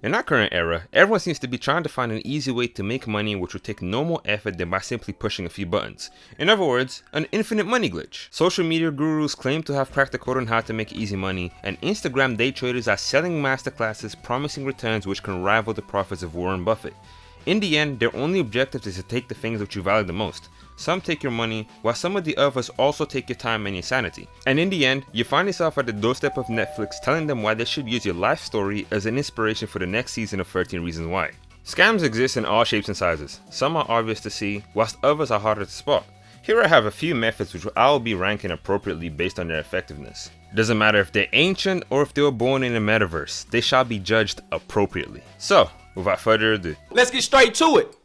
In our current era, everyone seems to be trying to find an easy way to make money which would take no more effort than by simply pushing a few buttons. In other words, an infinite money glitch. Social media gurus claim to have cracked the code on how to make easy money, and Instagram day traders are selling masterclasses promising returns which can rival the profits of Warren Buffett. In the end, their only objective is to take the things which you value the most. Some take your money, while some of the others also take your time and your sanity. And in the end, you find yourself at the doorstep of Netflix telling them why they should use your life story as an inspiration for the next season of 13 Reasons Why. Scams exist in all shapes and sizes. Some are obvious to see, whilst others are harder to spot. Here I have a few methods which I will be ranking appropriately based on their effectiveness. Doesn't matter if they're ancient or if they were born in a metaverse, they shall be judged appropriately. So, without further ado, let's get straight to it.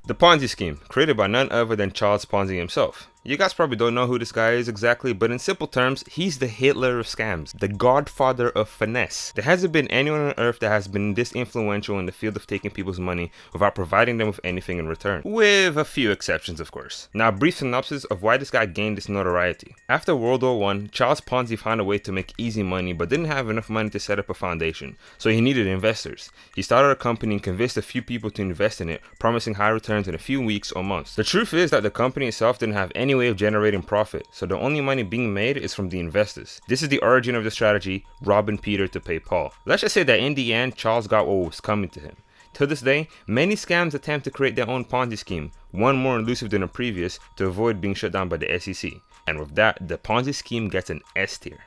The Ponzi Scheme, created by none other than Charles Ponzi himself. You guys probably don't know who this guy is exactly, but in simple terms, he's the Hitler of scams, the godfather of finesse. There hasn't been anyone on earth that has been this influential in the field of taking people's money without providing them with anything in return. With a few exceptions, of course. Now, a brief synopsis of why this guy gained this notoriety. After World War I, Charles Ponzi found a way to make easy money but didn't have enough money to set up a foundation, so he needed investors. He started a company and convinced a few people to invest in it, promising high returns in a few weeks or months. The truth is that the company itself didn't have any way of generating profit, so the only money being made is from the investors. This is the origin of the strategy, robbing Peter to pay Paul. Let's just say that in the end, Charles got what was coming to him. To this day, many scams attempt to create their own Ponzi scheme, one more elusive than the previous, to avoid being shut down by the SEC. And with that, the Ponzi scheme gets an S tier.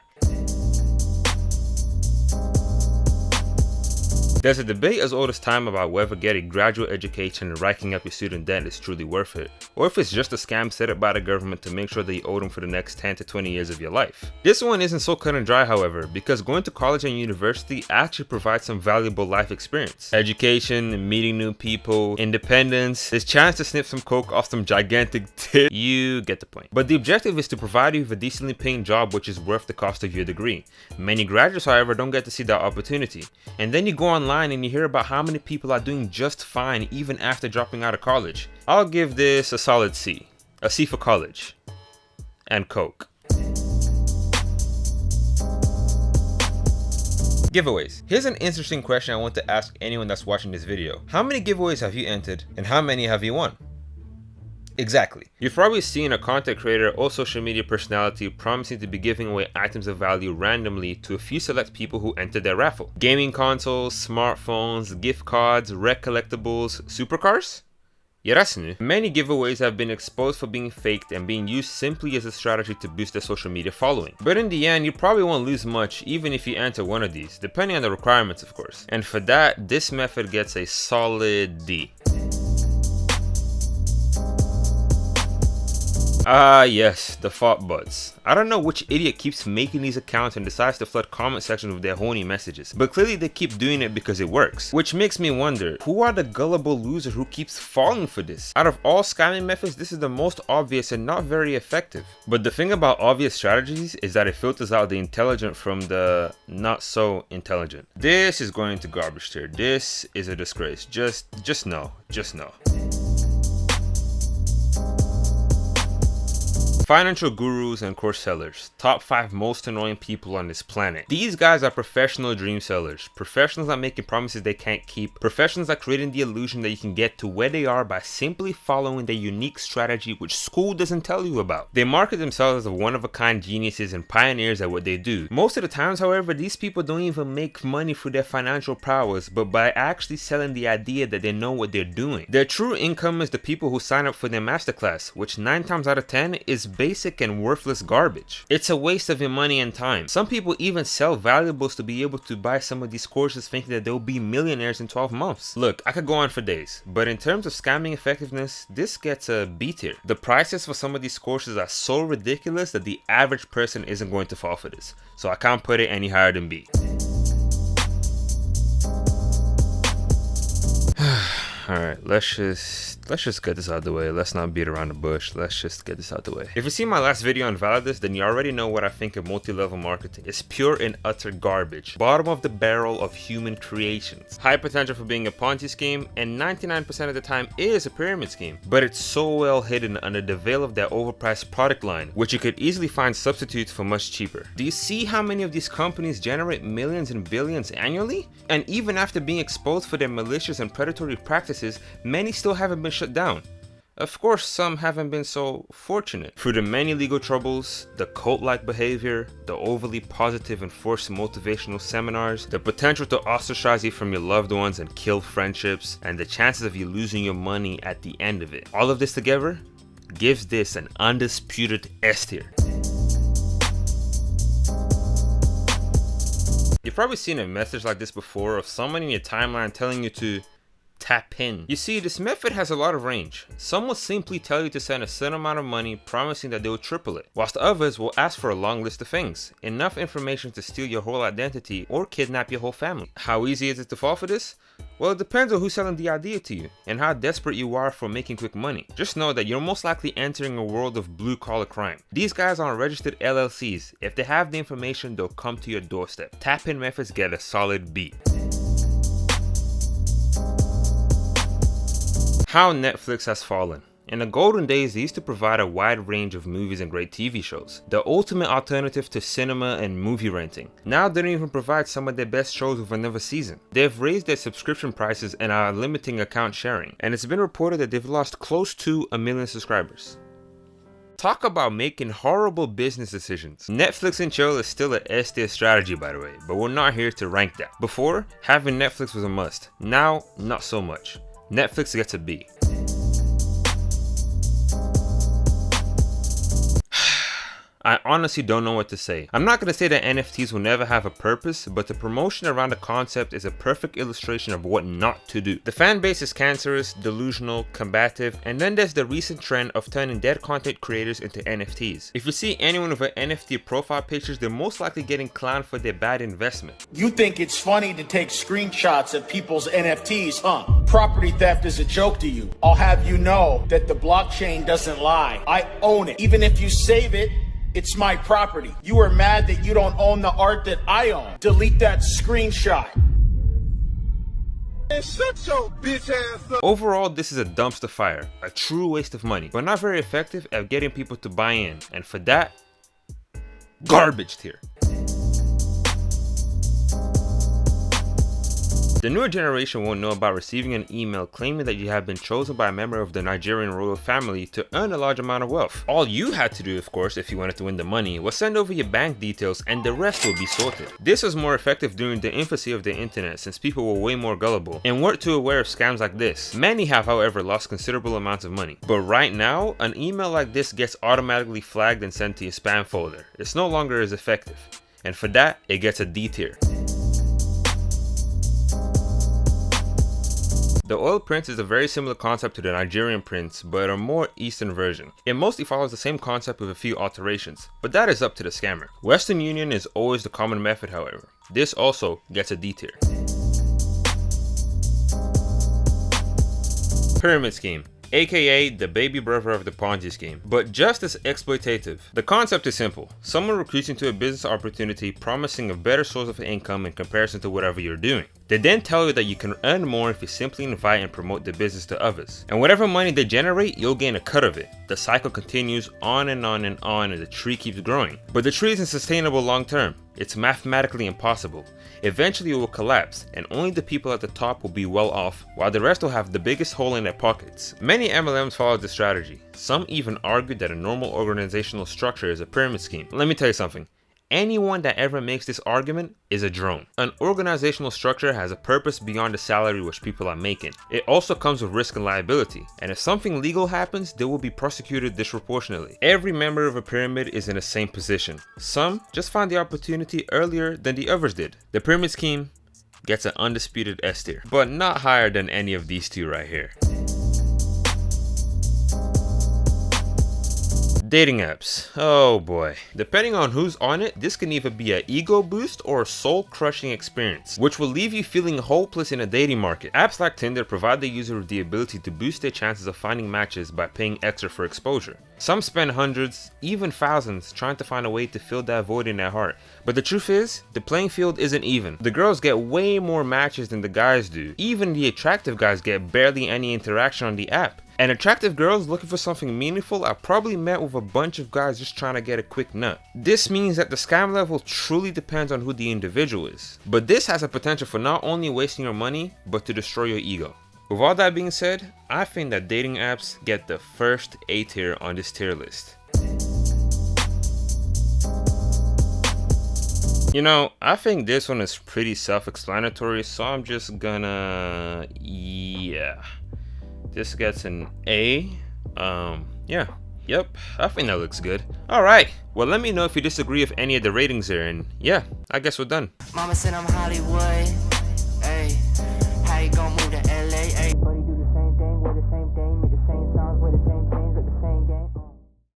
There's a debate as old as time about whether getting graduate education and racking up your student debt is truly worth it, or if it's just a scam set up by the government to make sure that you owe them for the next 10 to 20 years of your life. This one isn't so cut and dry, however, because going to college and university actually provides some valuable life experience. Education, meeting new people, independence, there's chance to snip some coke off some gigantic tip. You get the point. But the objective is to provide you with a decently paying job which is worth the cost of your degree. Many graduates, however, don't get to see that opportunity. And then you go online and you hear about how many people are doing just fine even after dropping out of college. I'll give this a solid C. A C for college. And coke. Giveaways. Here's an interesting question I want to ask anyone that's watching this video. How many giveaways have you entered and how many have you won? Exactly. You've probably seen a content creator or social media personality promising to be giving away items of value randomly to a few select people who entered their raffle. Gaming consoles, smartphones, gift cards, rare collectibles, supercars? Yeah, that's new. Many giveaways have been exposed for being faked and being used simply as a strategy to boost their social media following. But in the end, you probably won't lose much even if you enter one of these, depending on the requirements of course. And for that, this method gets a solid D. Yes, the Thot Bots. I don't know which idiot keeps making these accounts and decides to flood comment sections with their horny messages, but clearly they keep doing it because it works. Which makes me wonder, who are the gullible loser who keeps falling for this? Out of all scamming methods, this is the most obvious and not very effective. But the thing about obvious strategies is that it filters out the intelligent from the not so intelligent. This is going into garbage tier. This is a disgrace. Just no. Financial gurus and course sellers, top 5 most annoying people on this planet. These guys are professional dream sellers, professionals at making promises they can't keep, professionals at creating the illusion that you can get to where they are by simply following their unique strategy which school doesn't tell you about. They market themselves as one-of-a-kind geniuses and pioneers at what they do. Most of the times, however, these people don't even make money through their financial prowess, but by actually selling the idea that they know what they're doing. Their true income is the people who sign up for their masterclass, which 9 times out of 10 is basic and worthless garbage. It's a waste of your money and time. Some people even sell valuables to be able to buy some of these courses thinking that they'll be millionaires in 12 months. Look, I could go on for days, but in terms of scamming effectiveness, this gets a B tier. The prices for some of these courses are so ridiculous that the average person isn't going to fall for this, so I can't put it any higher than B. Alright, let's just get this out of the way. Let's not beat around the bush. Let's just get this out of the way. If you see my last video on Validus, then you already know what I think of multi-level marketing. It's pure and utter garbage. Bottom of the barrel of human creations. High potential for being a Ponzi scheme, and 99% of the time is a pyramid scheme. But it's so well hidden under the veil of that overpriced product line, which you could easily find substitutes for much cheaper. Do you see how many of these companies generate millions and billions annually? And even after being exposed for their malicious and predatory practices, many still haven't been shut down. Of course, some haven't been so fortunate. Through the many legal troubles, the cult-like behavior, the overly positive and forced motivational seminars, the potential to ostracize you from your loved ones and kill friendships, and the chances of you losing your money at the end of it. All of this together gives this an undisputed S tier. You've probably seen a message like this before of someone in your timeline telling you to tap in. You see, this method has a lot of range. Some will simply tell you to send a certain amount of money, promising that they will triple it, whilst others will ask for a long list of things, enough information to steal your whole identity or kidnap your whole family. How easy is it to fall for this? Well, it depends on who's selling the idea to you and how desperate you are for making quick money. Just know that you're most likely entering a world of blue-collar crime. These guys aren't registered LLCs. If they have the information, they'll come to your doorstep. Tap-in methods get a solid B. How Netflix has fallen. In the golden days, they used to provide a wide range of movies and great TV shows, the ultimate alternative to cinema and movie renting. Now they don't even provide some of their best shows with another season. They've raised their subscription prices and are limiting account sharing, and it's been reported that they've lost close to 1 million subscribers. Talk about making horrible business decisions. Netflix and chill is still an S tier strategy, by the way, but we're not here to rank that. Before, having Netflix was a must. Now, not so much. Netflix gets a B. I honestly don't know what to say. I'm not gonna say that NFTs will never have a purpose, but the promotion around the concept is a perfect illustration of what not to do. The fan base is cancerous, delusional, combative, and then there's the recent trend of turning dead content creators into NFTs. If you see anyone with an NFT profile pictures, they're most likely getting clowned for their bad investment. You think it's funny to take screenshots of people's NFTs, huh? Property theft is a joke to you. I'll have you know that the blockchain doesn't lie. I own it. Even if you save it, it's my property. You are mad that you don't own the art that I own. Delete that screenshot. Shut your bitch ass up. Overall, this is a dumpster fire, a true waste of money, but not very effective at getting people to buy in, and for that, garbage tier. The newer generation won't know about receiving an email claiming that you have been chosen by a member of the Nigerian royal family to earn a large amount of wealth. All you had to do, of course, if you wanted to win the money, was send over your bank details and the rest will be sorted. This was more effective during the infancy of the internet, since people were way more gullible and weren't too aware of scams like this. Many have, however, lost considerable amounts of money. But right now, an email like this gets automatically flagged and sent to your spam folder. It's no longer as effective. And for that, it gets a D tier. The Oil Prince is a very similar concept to the Nigerian Prince, but a more Eastern version. It mostly follows the same concept with a few alterations, but that is up to the scammer. Western Union is always the common method, however. This also gets a D tier. Pyramid scheme, aka the baby brother of the Ponzi scheme, but just as exploitative. The concept is simple. Someone recruits into a business opportunity promising a better source of income in comparison to whatever you're doing. They then tell you that you can earn more if you simply invite and promote the business to others. And whatever money they generate, you'll gain a cut of it. The cycle continues on and on and on, and the tree keeps growing. But the tree isn't sustainable long term. It's mathematically impossible. Eventually it will collapse, and only the people at the top will be well off, while the rest will have the biggest hole in their pockets. Many MLMs follow this strategy. Some even argue that a normal organizational structure is a pyramid scheme. Let me tell you something. Anyone that ever makes this argument is a drone. An organizational structure has a purpose beyond the salary which people are making. It also comes with risk and liability, and if something legal happens, they will be prosecuted disproportionately. Every member of a pyramid is in the same position. Some just find the opportunity earlier than the others did. The pyramid scheme gets an undisputed S tier, but not higher than any of these two right here. Dating apps. Oh boy. Depending on who's on it, this can either be an ego boost or a soul-crushing experience, which will leave you feeling hopeless in a dating market. Apps like Tinder provide the user with the ability to boost their chances of finding matches by paying extra for exposure. Some spend hundreds, even thousands, trying to find a way to fill that void in their heart. But the truth is, the playing field isn't even. The girls get way more matches than the guys do. Even the attractive guys get barely any interaction on the app. And attractive girls looking for something meaningful are probably met with a bunch of guys just trying to get a quick nut. This means that the scam level truly depends on who the individual is. But this has a potential for not only wasting your money, but to destroy your ego. With all that being said, I think that dating apps get the first A tier on this tier list. You know, I think this one is pretty self-explanatory, so I'm just gonna, yeah. This gets an A. Yep, I think that looks good. Alright, well let me know if you disagree with any of the ratings here, and yeah, I guess we're done. Mama said I'm Hollywood. Hey, how you gonna move to